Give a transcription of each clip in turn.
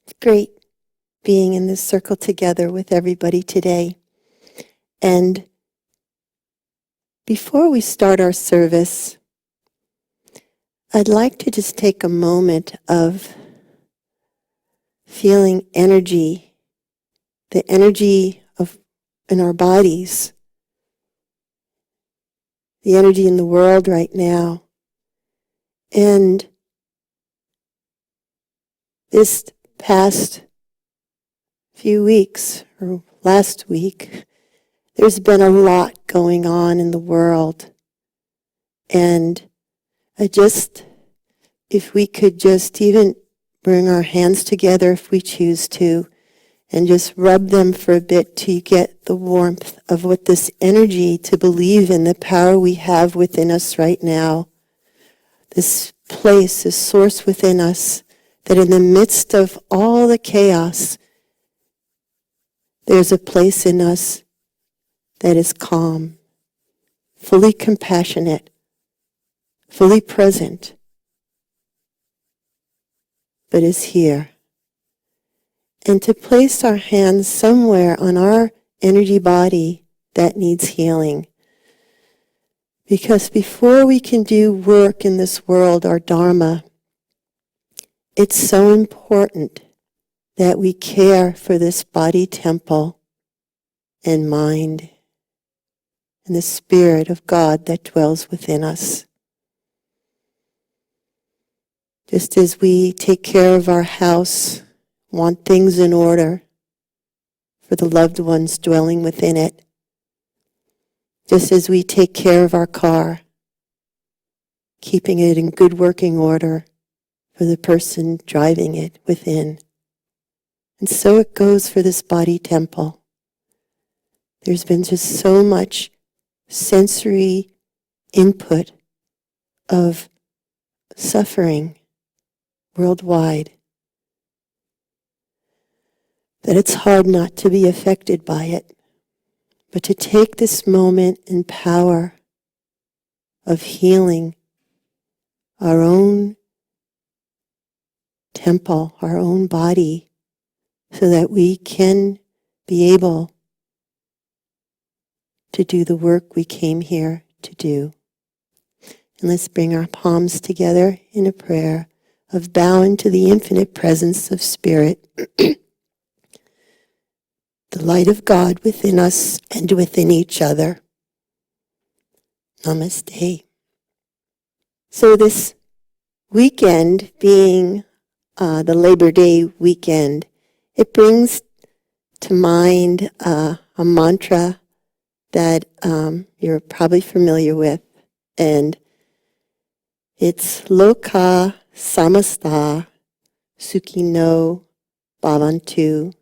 It's great being in this circle together with everybody today. And before we start our service, I'd like to just take a moment of feeling energy, the energy in our bodies, the energy in the world right now. And this past few weeks, or last week, there's been a lot going on in the world. And if we could just even bring our hands together if we choose to, and just rub them for a bit to get the warmth of what this energy, to believe in the power we have within us right now. This place, this source within us, that in the midst of all the chaos, there's a place in us that is calm, fully compassionate, fully present, but is here. And to place our hands somewhere on our energy body that needs healing. Because before we can do work in this world, our dharma, it's so important that we care for this body temple and mind and the Spirit of God that dwells within us. Just as we take care of our house, want things in order for the loved ones dwelling within it, just as we take care of our car, keeping it in good working order for the person driving it within. And so it goes for this body temple. There's been just so much sensory input of suffering worldwide that it's hard not to be affected by it. But to take this moment in power of healing our own temple, our own body, so that we can be able to do the work we came here to do. And let's bring our palms together in a prayer of bowing to the infinite presence of Spirit, the light of God within us and within each other. Namaste. So this weekend being the Labor Day weekend, it brings to mind a mantra that you're probably familiar with, and it's Loka Samasta Sukhino Bhavantu.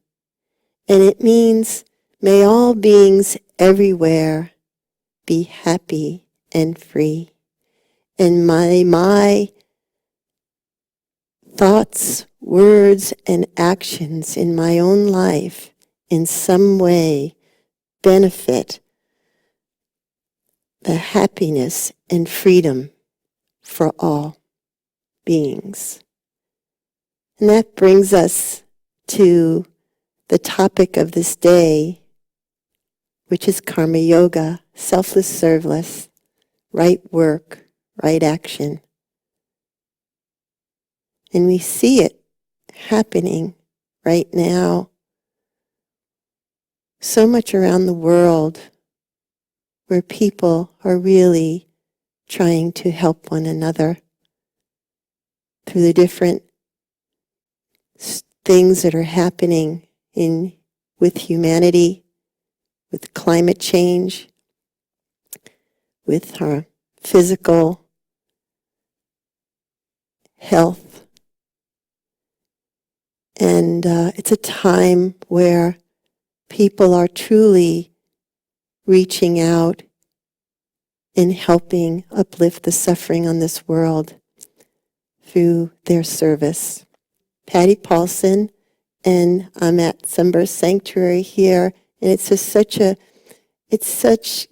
And it means, may all beings everywhere be happy and free. And my thoughts, words, and actions in my own life in some way benefit the happiness and freedom for all beings. And that brings us to the topic of this day, which is Karma Yoga, selfless, serveless, right work, right action. And we see it happening right now so much around the world, where people are really trying to help one another through the different things that are happening with humanity, with climate change, with our physical health. And it's a time where people are truly reaching out and helping uplift the suffering on this world through their service. Patty Paulsen, and I'm at Sunburst Sanctuary here, and it's just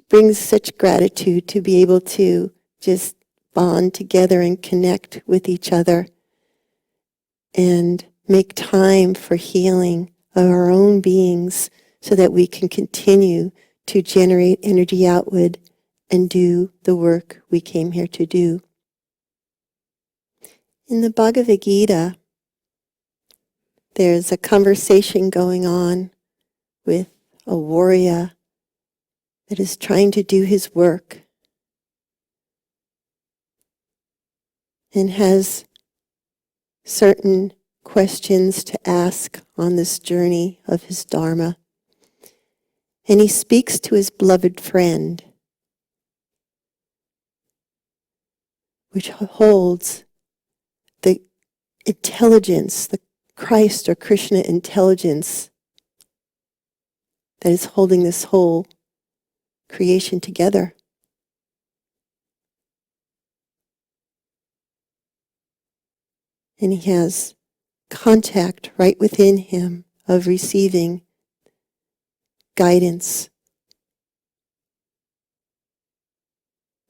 brings such gratitude to be able to just bond together and connect with each other and make time for healing of our own beings so that we can continue to generate energy outward and do the work we came here to do. In the Bhagavad Gita, there's a conversation going on with a warrior that is trying to do his work and has certain questions to ask on this journey of his Dharma. And he speaks to his beloved friend, which holds the intelligence, the Christ or Krishna intelligence that is holding this whole creation together. And he has contact right within him of receiving guidance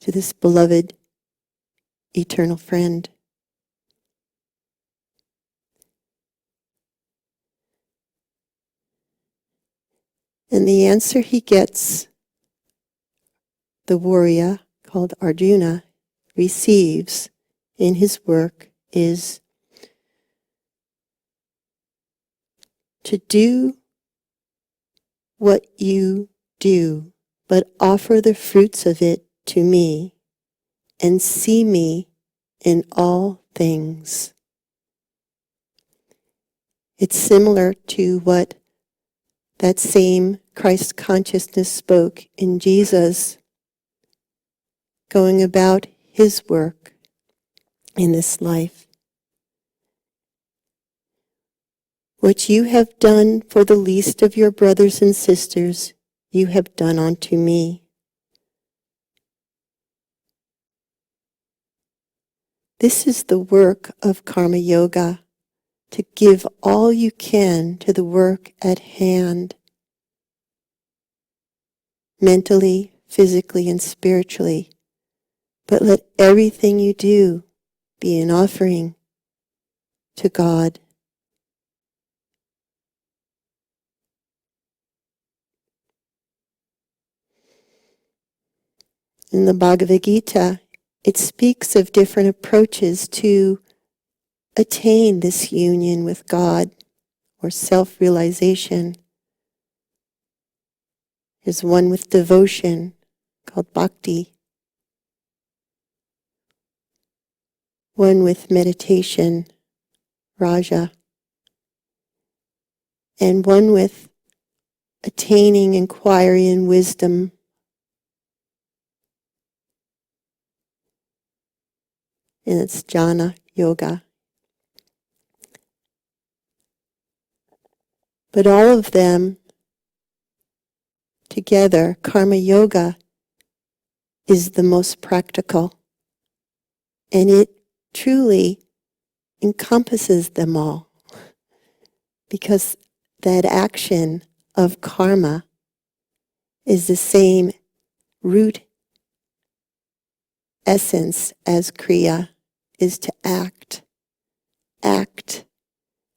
to this beloved eternal friend. And the answer he gets, the warrior called Arjuna receives in his work, is to do what you do, but offer the fruits of it to me and see me in all things. It's similar to what that same Christ consciousness spoke in Jesus going about his work in this life. What you have done for the least of your brothers and sisters, you have done unto me. This is the work of karma yoga, to give all you can to the work at hand, mentally, physically, and spiritually. But let everything you do be an offering to God. In the Bhagavad Gita, it speaks of different approaches to attain this union with God or self-realization. There's one with devotion called bhakti, one with meditation, raja, and one with attaining inquiry and wisdom, and it's jnana yoga. But all of them together, karma yoga is the most practical, and it truly encompasses them all, because that action of karma is the same root essence as kriya, is to act. Act.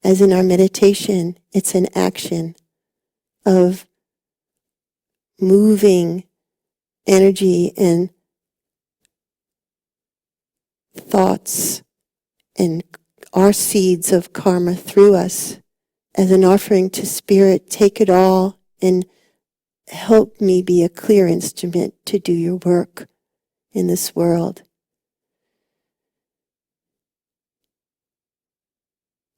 As in our meditation, it's an action of moving energy and thoughts and our seeds of karma through us as an offering to Spirit. Take it all and help me be a clear instrument to do your work in this world.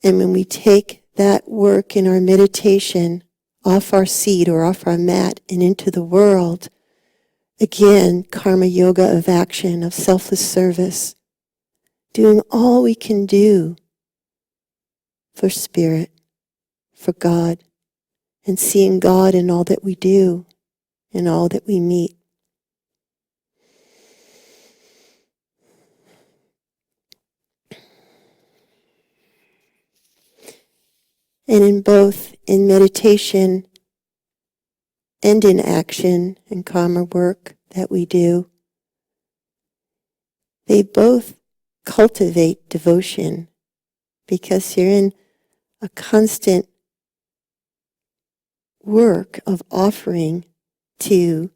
And when we take that work in our meditation off our seat or off our mat and into the world, again, karma yoga of action, of selfless service, doing all we can do for Spirit, for God, and seeing God in all that we do, in all that we meet. And in both, in meditation and in action and karma work that we do, they both cultivate devotion, because you're in a constant work of offering to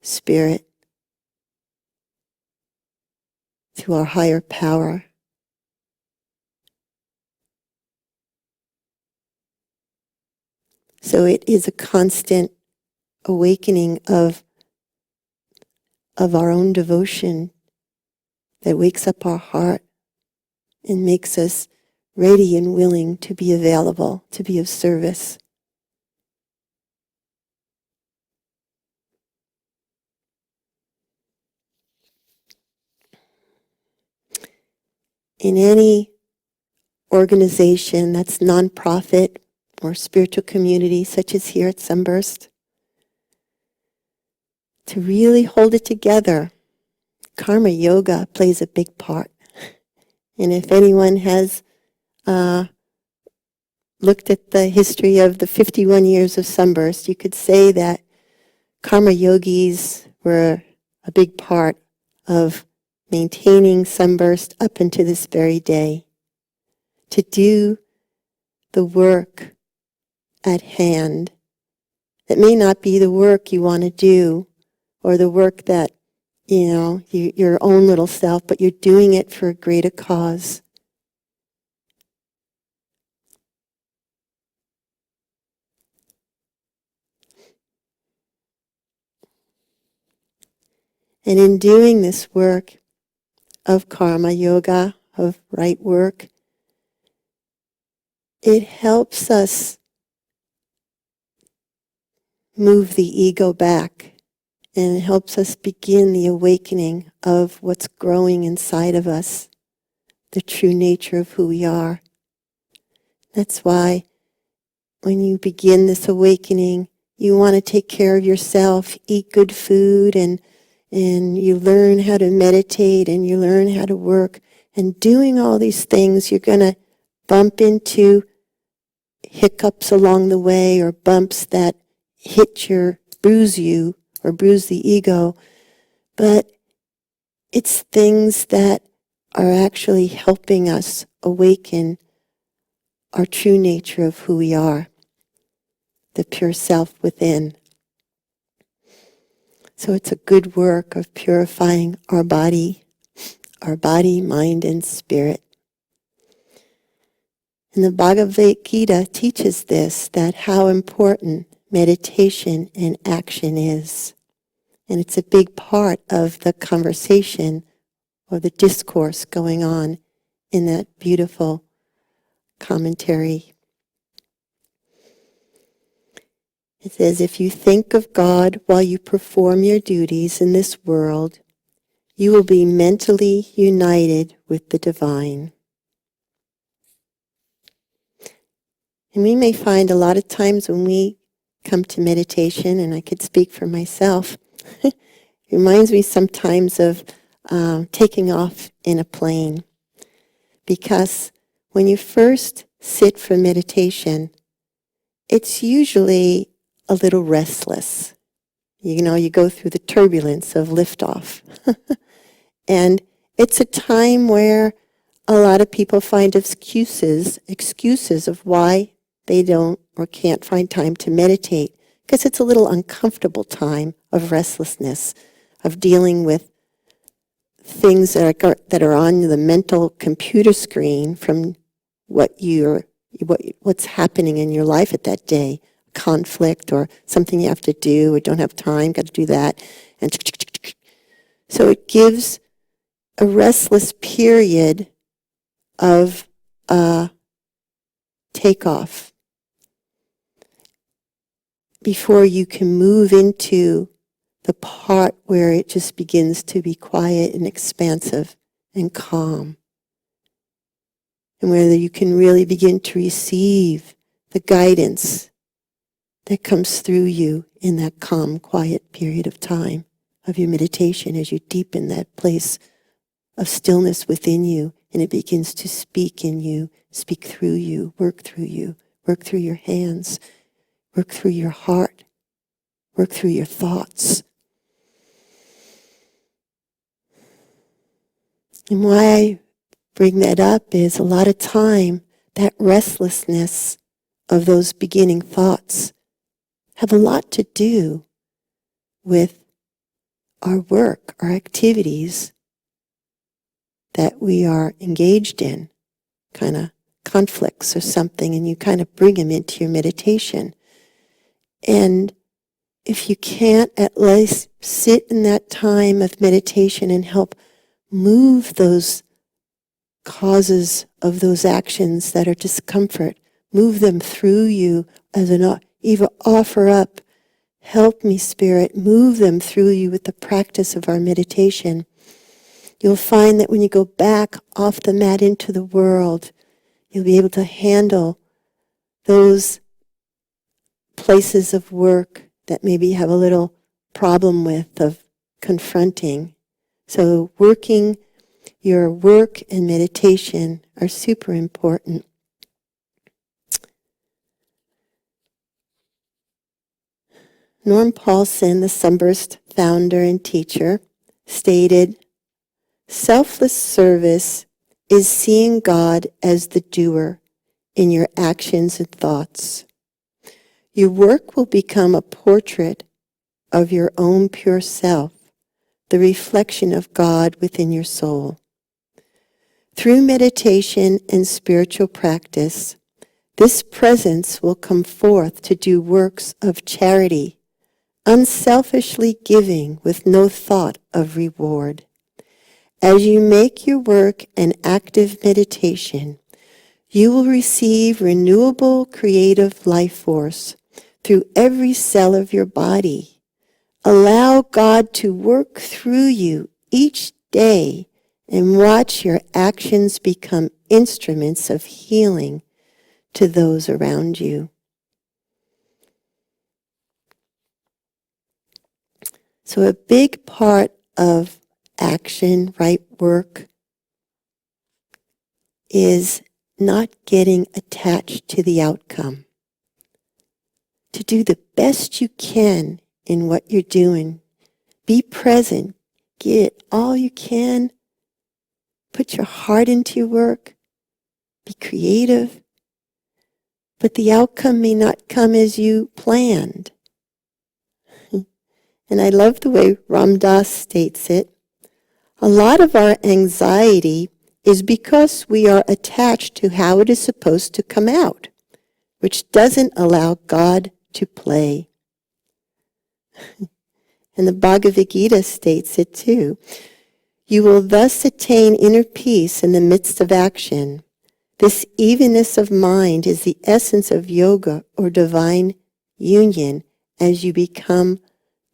Spirit, to our higher power. So it is a constant awakening of our own devotion that wakes up our heart and makes us ready and willing to be available, to be of service. In any organization that's nonprofit or spiritual community, such as here at Sunburst, to really hold it together, karma yoga plays a big part. And if anyone has looked at the history of the 51 years of Sunburst, you could say that karma yogis were a big part of maintaining Sunburst up into this very day. To do the work at hand that may not be the work you want to do or the work that, your own little self, but you're doing it for a greater cause. And in doing this work of karma yoga, of right work, it helps us move the ego back, and it helps us begin the awakening of what's growing inside of us, the true nature of who we are. That's why when you begin this awakening, you want to take care of yourself, eat good food, and you learn how to meditate, and you learn how to work. And doing all these things, you're going to bump into hiccups along the way, or bumps that bruise you, or bruise the ego. But it's things that are actually helping us awaken our true nature of who we are, the pure self within. So it's a good work of purifying our body, mind, and spirit. And the Bhagavad Gita teaches this, that how important meditation and action is. And it's a big part of the conversation or the discourse going on in that beautiful commentary. It says, if you think of God while you perform your duties in this world, you will be mentally united with the divine. And we may find a lot of times when we come to meditation, and I could speak for myself, it reminds me sometimes of taking off in a plane. Because when you first sit for meditation, it's usually a little restless. You go through the turbulence of liftoff. And it's a time where a lot of people find excuses of why they don't or can't find time to meditate, because it's a little uncomfortable time of restlessness, of dealing with things that are on the mental computer screen from what's happening in your life at that day, conflict or something you have to do or don't have time, got to do that. And so it gives a restless period of takeoff before you can move into the part where it just begins to be quiet and expansive and calm. And where you can really begin to receive the guidance that comes through you in that calm, quiet period of time of your meditation as you deepen that place of stillness within you, and it begins to speak in you, speak through you, work through your hands, work through your heart, work through your thoughts. And why I bring that up is a lot of time that restlessness of those beginning thoughts have a lot to do with our work, our activities that we are engaged in, kind of conflicts or something, and you kind of bring them into your meditation. And if you can't at least sit in that time of meditation and help move those causes of those actions that are discomfort, move them through you as an even offer up, help me, Spirit, move them through you with the practice of our meditation. You'll find that when you go back off the mat into the world, you'll be able to handle those places of work that maybe you have a little problem with of confronting. So your work and meditation are super important. Norm Paulsen, the Sunburst founder and teacher, stated, "Selfless service is seeing God as the doer in your actions and thoughts. Your work will become a portrait of your own pure self, the reflection of God within your soul. Through meditation and spiritual practice, this presence will come forth to do works of charity, unselfishly giving with no thought of reward. As you make your work an active meditation, you will receive renewable creative life force through every cell of your body. Allow God to work through you each day and watch your actions become instruments of healing to those around you." So a big part of action, right work, is not getting attached to the outcome. To do the best you can in what you're doing. Be present. Get all you can. Put your heart into your work. Be creative. But the outcome may not come as you planned. And I love the way Ram Dass states it. A lot of our anxiety is because we are attached to how it is supposed to come out, which doesn't allow God to play. And the Bhagavad Gita states it too. You will thus attain inner peace in the midst of action. This evenness of mind is the essence of yoga or divine union as you become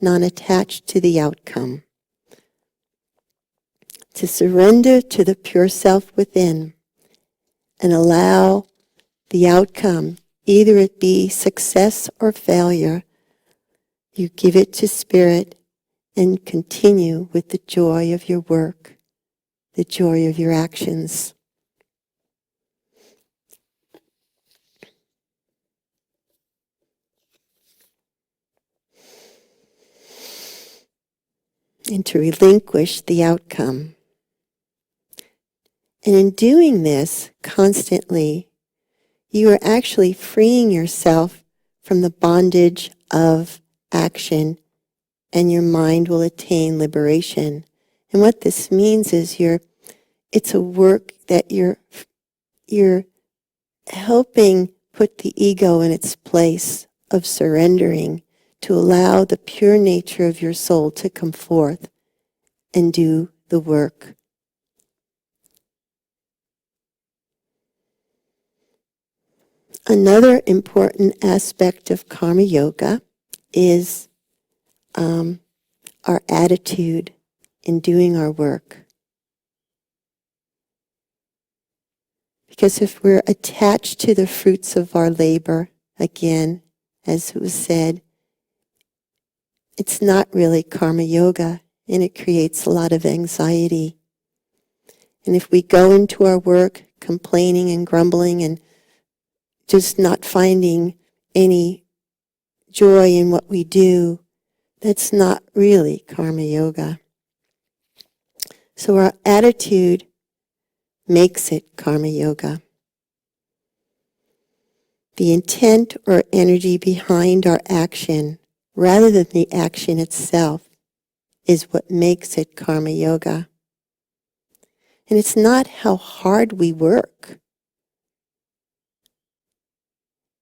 non-attached to the outcome. To surrender to the pure self within and allow the outcome, either it be success or failure, you give it to Spirit and continue with the joy of your work, the joy of your actions. And to relinquish the outcome. And in doing this constantly, you are actually freeing yourself from the bondage of action, and your mind will attain liberation. And what this means is it's a work that you're helping put the ego in its place of surrendering to allow the pure nature of your soul to come forth and do the work. Another important aspect of karma yoga is our attitude in doing our work. Because if we're attached to the fruits of our labor, again, as it was said, it's not really karma yoga, and it creates a lot of anxiety. And if we go into our work complaining and grumbling and just not finding any joy in what we do, that's not really karma yoga. So our attitude makes it karma yoga. The intent or energy behind our action, rather than the action itself, is what makes it karma yoga. And it's not how hard we work.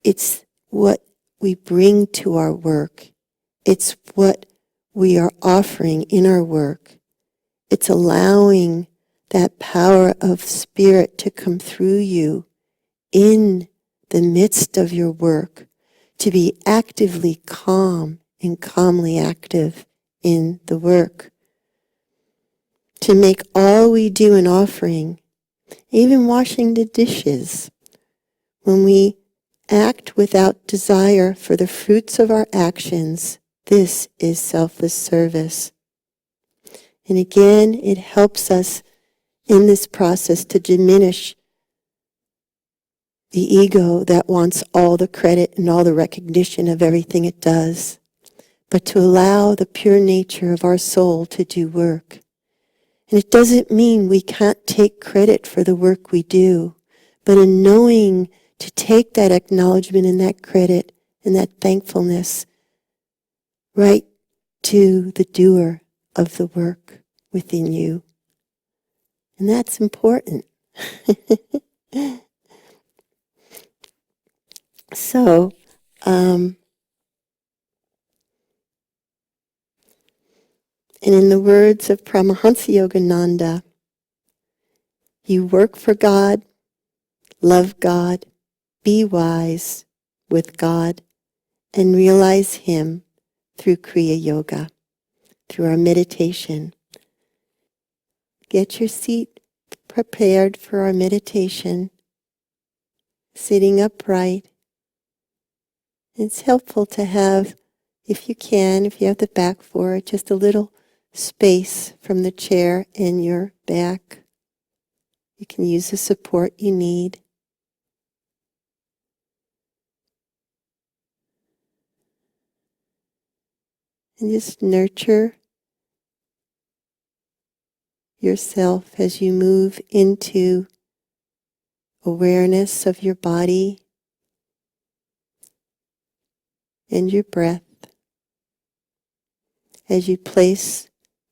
It's what we bring to our work. It's what we are offering in our work. It's allowing that power of spirit to come through you in the midst of your work, to be actively calm and calmly active in the work. To make all we do an offering, even washing the dishes, when we act without desire for the fruits of our actions, this is selfless service. And again, it helps us in this process to diminish the ego that wants all the credit and all the recognition of everything it does, but to allow the pure nature of our soul to do work. And it doesn't mean we can't take credit for the work we do, but in knowing to take that acknowledgement and that credit and that thankfulness right to the doer of the work within you. And that's important. So, and in the words of Paramahansa Yogananda, you work for God, love God, be wise with God, and realize Him through Kriya Yoga, through our meditation. Get your seat prepared for our meditation, sitting upright. It's helpful to have, if you have the back for it, just a little space from the chair and your back. You can use the support you need. And just nurture yourself as you move into awareness of your body and your breath. As you place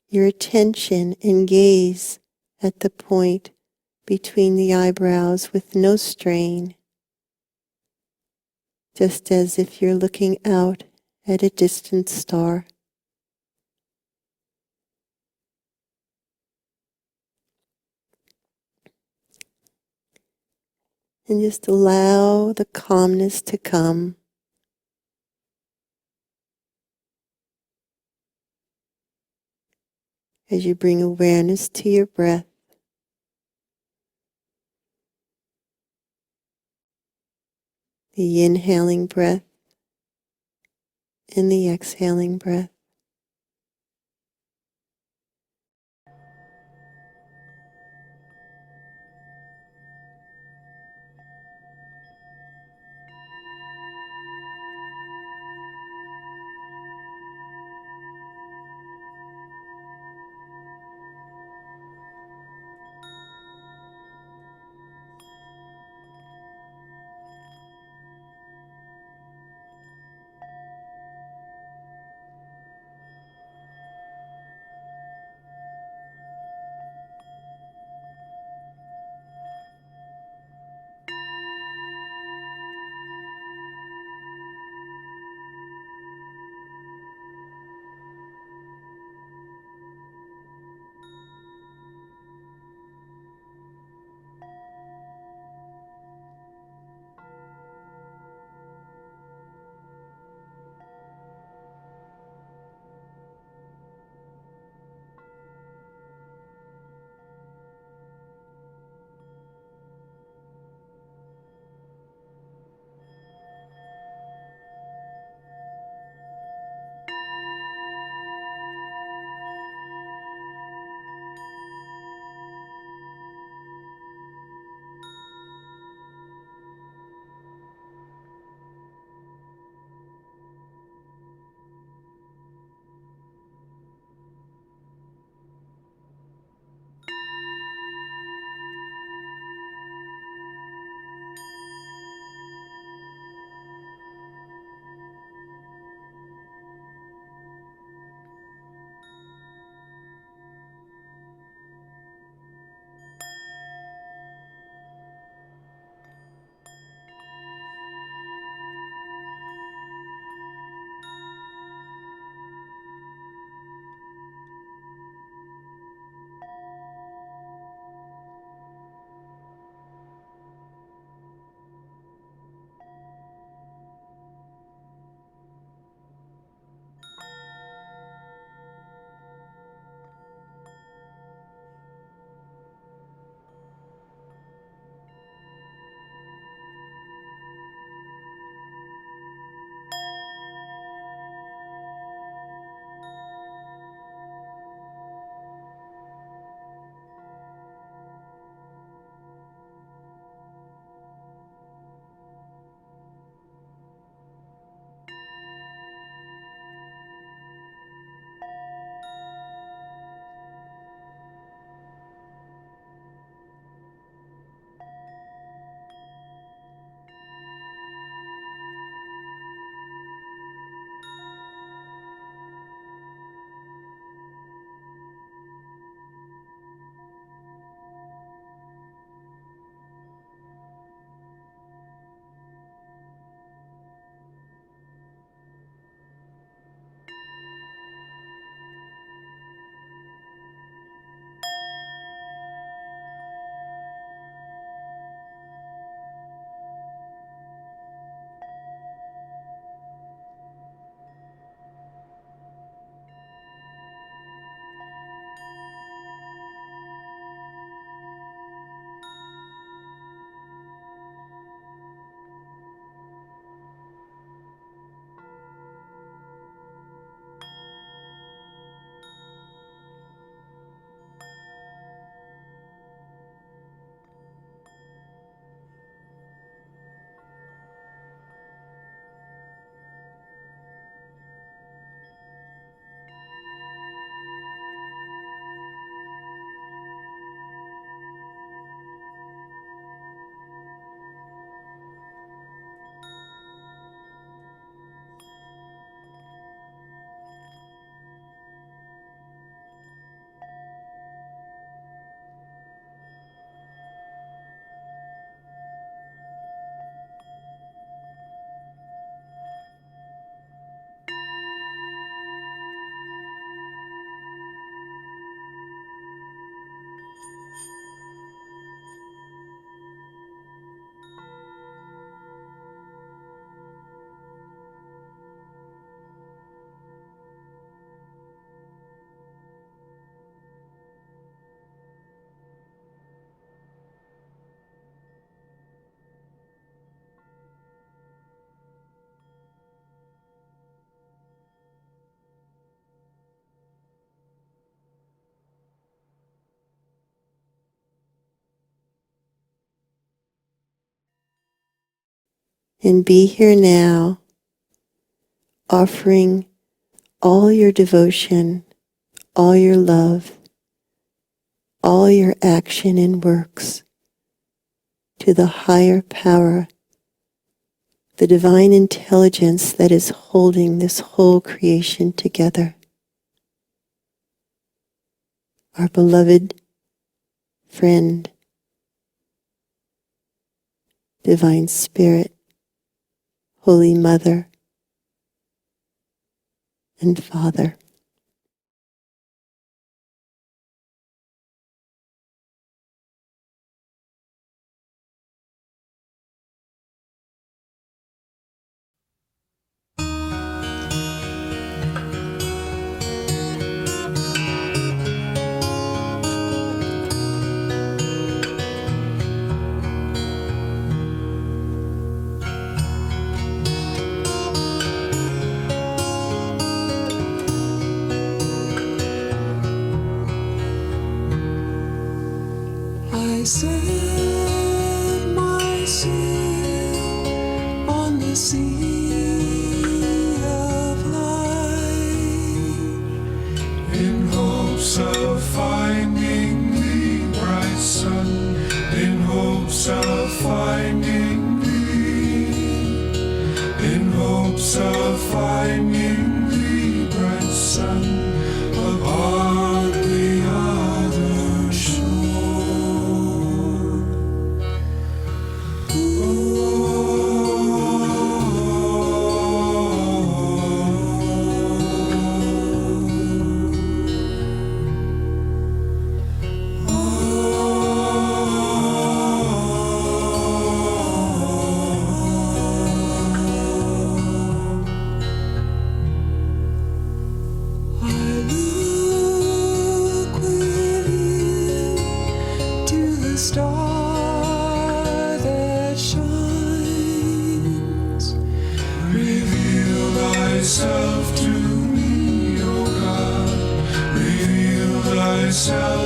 your attention and gaze at the point between the eyebrows with no strain, just as if you're looking out at a distant star. And just allow the calmness to come. As you bring awareness to your breath. The inhaling breath and the exhaling breath. and be here now, offering all your devotion, all your love, all your action and works to the higher power, the divine intelligence that is holding this whole creation together. Our beloved friend, Divine Spirit, Holy Mother, and Father. I set my sail on the sea of light in hopes of finding the bright sun, in hopes of finding thee, in hopes of finding the bright sun upon the other shore. Star that shines, reveal thyself to me, O God, reveal thyself